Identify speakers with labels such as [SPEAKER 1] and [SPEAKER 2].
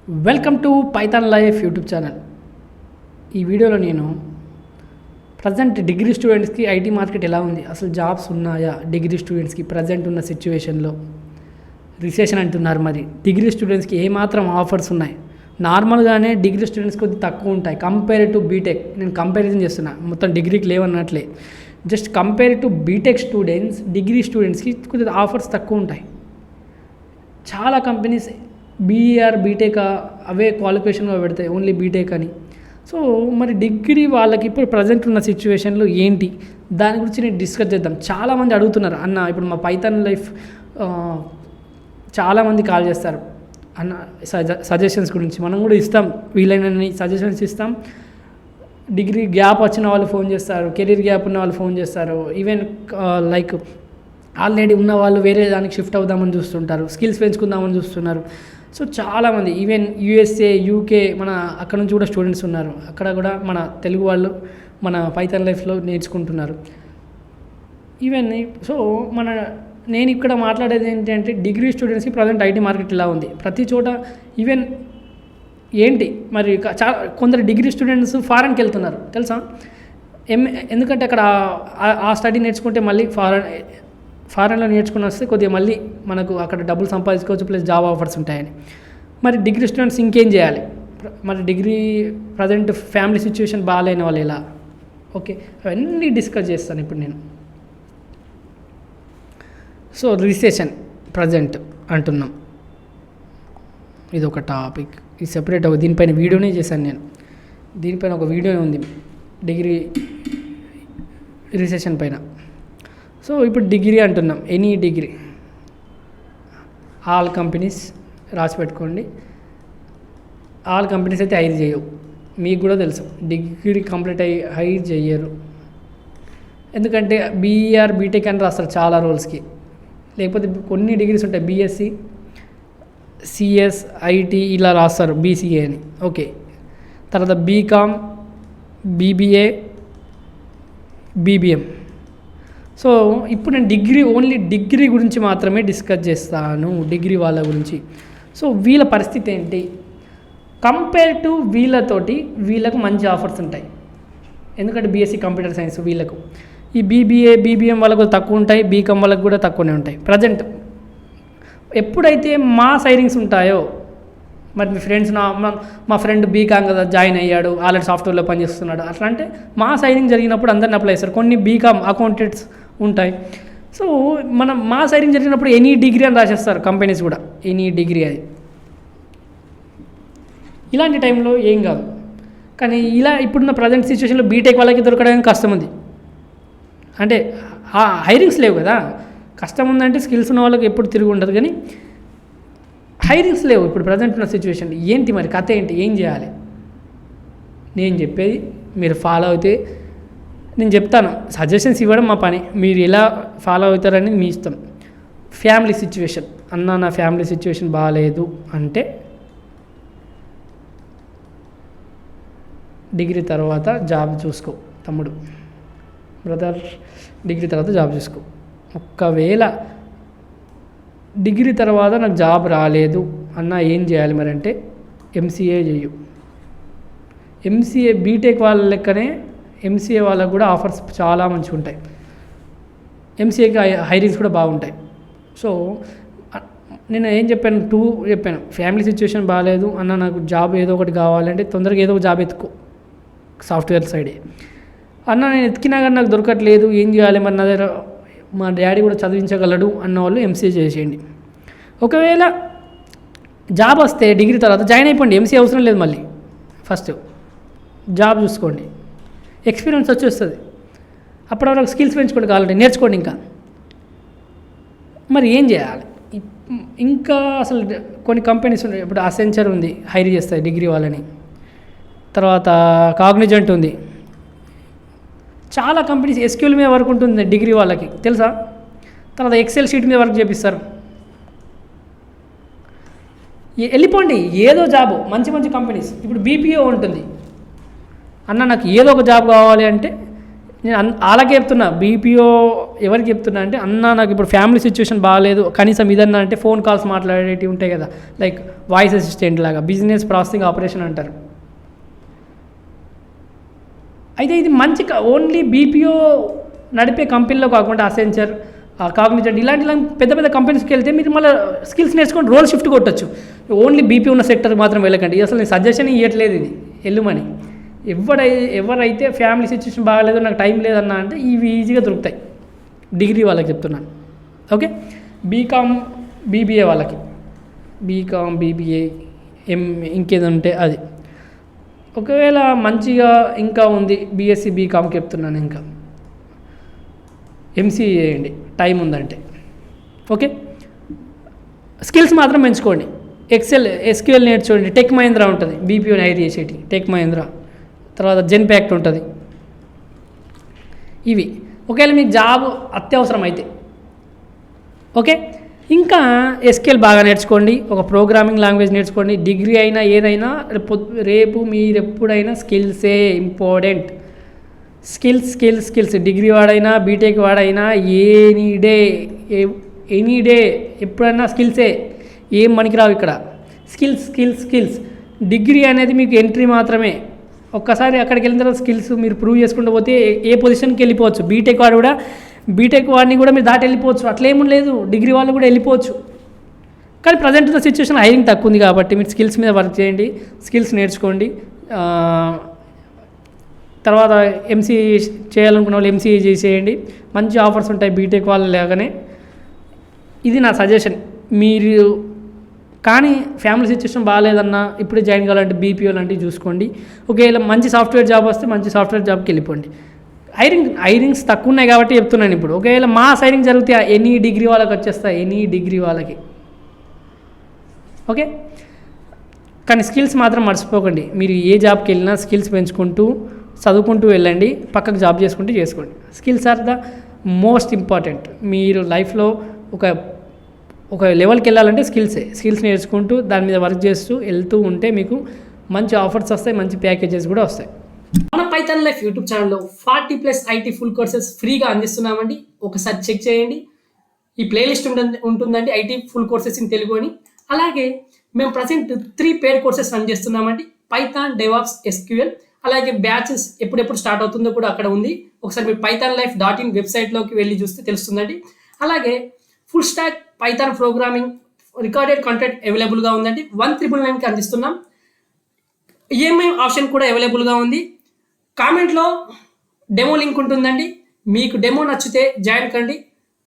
[SPEAKER 1] Welcome to Python life YouTube channel. ఈ వీడియోలో నేను ప్రజెంట్ డిగ్రీ స్టూడెంట్స్కి ఐటీ మార్కెట్ ఎలా ఉంది, అసలు జాబ్స్ ఉన్నాయా డిగ్రీ స్టూడెంట్స్కి ప్రజెంట్ ఉన్న సిచ్యువేషన్లో. రిసెషన్ అంటున్నారు, మరి డిగ్రీ స్టూడెంట్స్కి ఏమాత్రం ఆఫర్స్ ఉన్నాయి? నార్మల్గానే డిగ్రీ స్టూడెంట్స్ కొద్దిగా తక్కువ ఉంటాయి కంపేర్ టు బీటెక్. నేను కంపారిజన్ చేస్తున్నా, మొత్తం డిగ్రీకి లేవన్నట్లే. Just compare to BTech students, degree స్టూడెంట్స్కి కొద్దిగా ఆఫర్స్ తక్కువ ఉంటాయి. చాలా కంపెనీస్ బీఈఆర్ బీటెక్ అవే క్వాలిఫికేషన్గా పెడతాయి, ఓన్లీ బీటెక్ అని. సో మరి డిగ్రీ వాళ్ళకి ఇప్పుడు ప్రజెంట్ ఉన్న సిచ్యువేషన్లో ఏంటి, దాని గురించి నేను డిస్కస్ చేద్దాం. చాలామంది అడుగుతున్నారు, అన్న ఇప్పుడు మా పైథాన్ లైఫ్ చాలామంది కాల్ చేస్తారు అన్న సజెషన్స్ గురించి. మనం కూడా ఇస్తాం, వీలైనన్ని సజెషన్స్ ఇస్తాం. డిగ్రీ గ్యాప్ వచ్చిన వాళ్ళు ఫోన్ చేస్తారు, కెరీర్ గ్యాప్ ఉన్న వాళ్ళు ఫోన్ చేస్తారు, ఈవెన్ లైక్ ఆల్రెడీ ఉన్న వాళ్ళు వేరే దానికి షిఫ్ట్ అవుదామని చూస్తుంటారు, స్కిల్స్ పెంచుకుందామని చూస్తున్నారు. సో చాలామంది ఈవెన్ యూఎస్ఏ, యూకే, మన అక్కడ నుంచి కూడా స్టూడెంట్స్ ఉన్నారు. అక్కడ కూడా మన తెలుగు వాళ్ళు మన పైథాన్ లైఫ్లో నేర్చుకుంటున్నారు. ఈవెన్ సో నేను ఇక్కడ మాట్లాడేది ఏంటంటే డిగ్రీ స్టూడెంట్స్కి ప్రజెంట్ ఐటీ మార్కెట్ ఇలా ఉంది ప్రతి చోట. ఈవెన్ ఏంటి మరి కొందరు డిగ్రీ స్టూడెంట్స్ ఫారెన్కి వెళ్తున్నారు తెలుసా. ఎందుకంటే అక్కడ ఆ స్టడీ నేర్చుకుంటే మళ్ళీ ఫారెన్లో నేర్చుకుని వస్తే కొద్దిగా మళ్ళీ మనకు అక్కడ డబ్బులు సంపాదించుకోవచ్చు, ప్లస్ జాబ్ ఆఫర్స్ ఉంటాయని. మరి డిగ్రీ స్టూడెంట్స్ ఇంకేం చేయాలి? మరి డిగ్రీ ప్రజెంట్ ఫ్యామిలీ సిచ్యువేషన్ బాగాలేని వాళ్ళు ఎలా? ఓకే, అవన్నీ డిస్కస్ చేస్తాను ఇప్పుడు నేను. సో రిసెషన్ ప్రజెంట్ అంటున్నాం, ఇది ఒక టాపిక్, ఇది సెపరేట్ దీనిపైన వీడియోనే చేశాను నేను. దీనిపైన ఒక వీడియోనే ఉంది డిగ్రీ రిసెషన్ పైన. సో ఇప్పుడు డిగ్రీ అంటున్నాం, ఎనీ డిగ్రీ, ఆల్ కంపెనీస్ రాసి పెట్టుకోండి. ఆల్ కంపెనీస్ అయితే హైర్ చేయవు, మీకు కూడా తెలుసు. డిగ్రీ కంప్లీట్ అయ్యి హైర్ చేయరు, ఎందుకంటే బీఈఆర్ బీటెక్ అని రాస్తారు చాలా రోల్స్కి. లేకపోతే కొన్ని డిగ్రీస్ ఉంటాయి, బీఎస్సీ, సిఎస్, ఐటీ ఇలా రాస్తారు, బీసీఏ అని. ఓకే, తర్వాత బీకామ్, బీబీఏ, బీబీఎం. సో ఇప్పుడు నేను ఓన్లీ డిగ్రీ గురించి మాత్రమే డిస్కస్ చేస్తాను, డిగ్రీ వాళ్ళ గురించి. సో వీళ్ళ పరిస్థితి ఏంటి కంపేర్ టు వీళ్ళకు మంచి ఆఫర్స్ ఉంటాయి. ఎందుకంటే బీఎస్సీ కంప్యూటర్ సైన్స్ వీళ్ళకు, ఈ బీబీఏ, బీబీఎం వాళ్ళకు తక్కువ ఉంటాయి, బీకామ్ వాళ్ళకు కూడా తక్కువనే ఉంటాయి ప్రజెంట్. ఎప్పుడైతే మాస్ హైరింగ్స్ ఉంటాయో, మరి మీ ఫ్రెండ్స్ మా ఫ్రెండ్ బీకామ్ కదా జాయిన్ అయ్యాడు, ఆల్రెడీ సాఫ్ట్వేర్లో పనిచేస్తున్నాడు, అట్లా అంటే మాస్ హైరింగ్ జరిగినప్పుడు అందరిని అప్లై చేస్తారు. కొన్ని బీకామ్ అకౌంటెంట్స్ ఉంటాయి. సో మనం మాస్ హైరింగ్ జరిగినప్పుడు ఎనీ డిగ్రీ అని రాసేస్తారు కంపెనీస్ కూడా, ఎనీ డిగ్రీ అది. ఇలాంటి టైంలో ఏం కాదు. కానీ ఇలా ఇప్పుడున్న ప్రజెంట్ సిచ్యువేషన్లో బీటెక్ వాళ్ళకి దొరకడానికి కష్టం ఉంది. అంటే హైరింగ్స్ లేవు కదా, కష్టం ఉందంటే స్కిల్స్ ఉన్న వాళ్ళకి ఎప్పుడు తిరిగి ఉండదు, కానీ హైరింగ్స్ లేవు ఇప్పుడు ప్రజెంట్ ఉన్న సిచ్యువేషన్. ఏంటి మరి కథ ఏంటి, ఏం చేయాలి? నేను చెప్పేది మీరు ఫాలో అయితే నేను చెప్తాను, సజెషన్స్ ఇవ్వడం మా పని, మీరు ఎలా ఫాలో అవుతారని మీ ఇష్టం. ఫ్యామిలీ సిచ్యువేషన్, అన్న నా ఫ్యామిలీ సిచ్యువేషన్ బాగాలేదు అంటే డిగ్రీ తర్వాత జాబ్ చూసుకో తమ్ముడు, బ్రదర్, డిగ్రీ తర్వాత జాబ్ చూసుకో. ఒకవేళ డిగ్రీ తర్వాత నాకు జాబ్ రాలేదు అన్న ఏం చేయాలి మరి అంటే ఎంసీఏ చెయ్యు. ఎంసీఏ బీటెక్ వాళ్ళ లెక్కనే ఎంసీఏ వాళ్ళకు కూడా ఆఫర్స్ చాలా మంచిగా ఉంటాయి, ఎంసీఏకి హైరింగ్స్ కూడా బాగుంటాయి. సో నేను ఏం చెప్పాను, ఫ్యామిలీ సిచ్యువేషన్ బాగాలేదు అన్న, నాకు జాబ్ ఏదో ఒకటి కావాలంటే తొందరగా ఏదో ఒక జాబ్ ఎత్తుకో సాఫ్ట్వేర్ సైడే. అన్న నేను ఎత్తికినా కానీ నాకు దొరకట్లేదు, ఏం చేయాలి మరి, నా దగ్గర మా డాడీ కూడా చదివించగలడు అన్న వాళ్ళు ఎంసీఏ చేసేయండి. ఒకవేళ జాబ్ వస్తే డిగ్రీ తర్వాత జాయిన్ అయిపోండి, ఎంసీఏ అవసరం లేదు. మళ్ళీ ఫస్ట్ జాబ్ చూసుకోండి, ఎక్స్పీరియన్స్ వచ్చేస్తుంది. అప్పటి వరకు స్కిల్స్ పెంచుకోండి, కావాలంటే నేర్చుకోండి. ఇంకా మరి ఏం చేయాలి? ఇంకా అసలు కొన్ని కంపెనీస్ ఉన్నాయి, ఇప్పుడు అసెంచర్ ఉంది, హైర్ చేస్తాయి డిగ్రీ వాళ్ళని. తర్వాత కాగ్నిజెంట్ ఉంది, చాలా కంపెనీస్ ఎస్క్యూఎల్ మీద వర్క్ ఉంటుంది డిగ్రీ వాళ్ళకి తెలుసా. తర్వాత ఎక్సెల్ షీట్ మీద వర్క్ చేపిస్తారు. వెళ్ళిపోండి ఏదో జాబు, మంచి మంచి కంపెనీస్. ఇప్పుడు బీపీఓ ఉంటుంది, అన్న నాకు ఏదో ఒక జాబ్ కావాలి అంటే నేను అలాగే చెప్తున్నా. బీపీఓ ఎవరికి చెప్తున్నా అంటే, అన్న నాకు ఇప్పుడు ఫ్యామిలీ సిచ్యువేషన్ బాగాలేదు, కనీసం ఇదన్నా అంటే ఫోన్ కాల్స్ మాట్లాడేటివి ఉంటాయి కదా, లైక్ వాయిస్ అసిస్టెంట్ లాగా, బిజినెస్ ప్రాసెసింగ్ ఆపరేషన్ అంటారు. అయితే ఇది మంచి ఓన్లీ బీపీఓ నడిపే కంపెనీలో కాకుండా అసెంచర్, కాగ్నిజెంట్ ఇలాంటి పెద్ద పెద్ద కంపెనీస్కి వెళ్తే మీరు మళ్ళీ స్కిల్స్ నేర్చుకొని రోల్ షిఫ్ట్ కొట్టచ్చు. ఓన్లీ బీపీ ఉన్న సెక్టర్ మాత్రం వెళ్ళకండి. అసలు నేను సజెషన్ ఇవ్వట్లేదు ఇది, వెళ్ళమని. ఎవరైతే ఫ్యామిలీ సిచ్యువేషన్ బాగాలేదు, నాకు టైం లేదన్నా అంటే ఇవి ఈజీగా దొరుకుతాయి. డిగ్రీ వాళ్ళకి చెప్తున్నాను. ఓకే, బీకామ్ బీబీఏ వాళ్ళకి, బీకామ్ బీబీఏ ఇంకేదో ఉంటే అది. ఒకవేళ మంచిగా ఇంకా ఉంది బీఎస్సీ బీకామ్కి చెప్తున్నాను, ఇంకా ఎంసీఏ చేయండి టైం ఉందంటే. ఓకే, స్కిల్స్ మాత్రం పెంచుకోండి. ఎస్క్యూఎల్ నేర్చుకోండి. టెక్ మహీంద్రా ఉంటుంది బీపీఓని హైర్ చేసేటి, టెక్ మహీంద్రా. తర్వాత జెన్పాక్ట్ ఉంటుంది. ఇవి ఒకవేళ మీకు జాబ్ అత్యవసరం అయితే. ఓకే, ఇంకా ఎస్క్యూఎల్ బాగా నేర్చుకోండి, ఒక ప్రోగ్రామింగ్ లాంగ్వేజ్ నేర్చుకోండి. డిగ్రీ అయినా ఏదైనా రేపు మీరు ఎప్పుడైనా స్కిల్సే ఇంపార్టెంట్. స్కిల్స్ డిగ్రీ వాడైనా బీటెక్ వాడైనా ఎనీ డే ఎప్పుడైనా స్కిల్సే, ఏం పనికిరావు ఇక్కడ. స్కిల్స్. డిగ్రీ అనేది మీకు ఎంట్రీ మాత్రమే. ఒక్కసారి అక్కడికి వెళ్ళిన తర్వాత స్కిల్స్ మీరు ప్రూవ్ చేసుకుంటూ పోతే ఏ పొజిషన్కి వెళ్ళిపోవచ్చు. బీటెక్ వాడిని కూడా మీరు దాటి వెళ్ళిపోవచ్చు, అట్లేమీ లేదు. డిగ్రీ వాళ్ళు కూడా వెళ్ళిపోవచ్చు. కానీ ప్రజెంట్ ఉన్న సిచ్యువేషన్ హైరింగ్ తక్కువ ఉంది కాబట్టి మీరు స్కిల్స్ మీద వర్క్ చేయండి, స్కిల్స్ నేర్చుకోండి. తర్వాత ఎంసీఏ చేయాలనుకున్న వాళ్ళు ఎంసీఏ చేసేయండి, మంచి ఆఫర్స్ ఉంటాయి బీటెక్ వాళ్ళ లాగానే. ఇది నా సజెషన్. మీరు కానీ ఫ్యామిలీ సిచ్యువేషన్ బాగాలేదన్నా ఇప్పుడే జాయిన్ కావాలంటే బీపీఓ లాంటివి చూసుకోండి. ఒకవేళ మంచి సాఫ్ట్వేర్ జాబ్ వస్తే మంచి సాఫ్ట్వేర్ జాబ్కి వెళ్ళిపోండి. హైరింగ్స్ తక్కువ ఉన్నాయి కాబట్టి చెప్తున్నాను ఇప్పుడు. ఒకవేళ మాస్ హైరింగ్ జరిగితే ఎనీ డిగ్రీ వాళ్ళకి వచ్చేస్తాయి, ఎనీ డిగ్రీ వాళ్ళకి. ఓకే, కానీ స్కిల్స్ మాత్రం మర్చిపోకండి. మీరు ఏ జాబ్కి వెళ్ళినా స్కిల్స్ పెంచుకుంటూ చదువుకుంటూ వెళ్ళండి, పక్కకు జాబ్ చేసుకోండి. Skills are the most important. మీరు లైఫ్లో ఒక లెవెల్కి వెళ్ళాలంటే స్కిల్స్ నేర్చుకుంటూ దాని మీద వర్క్ చేస్తూ వెళ్తూ ఉంటే మీకు మంచి ఆఫర్స్ వస్తాయి, మంచి ప్యాకేజెస్ కూడా వస్తాయి. మన పైథాన్ లైఫ్ యూట్యూబ్ ఛానల్లో 40+ ఐటీ ఫుల్ కోర్సెస్ ఫ్రీగా అందిస్తున్నామండి. ఒకసారి చెక్ చేయండి. ఈ ప్లేలిస్ట్ ఉంటుందండి, IT full courses in Telugu అని. అలాగే మేము ప్రజెంట్ 3 పెయిడ్ కోర్సెస్ రన్ చేస్తున్నామండి. Python, DevOps, SQL. అలాగే బ్యాచెస్ ఎప్పుడెప్పుడు స్టార్ట్ అవుతుందో కూడా అక్కడ ఉంది. ఒకసారి మీరు pythonlife.in వెబ్సైట్లోకి వెళ్ళి చూస్తే తెలుస్తుందండి. అలాగే full stack Python programming recorded content అవైలబుల్గా ఉందండి. 1999కి అందిస్తున్నాం. ఈఎంఐ ఆప్షన్ కూడా అవైలబుల్గా ఉంది. కామెంట్లో డెమో లింక్ ఉంటుందండి. మీకు డెమో నచ్చితే జాయిన్ కండి.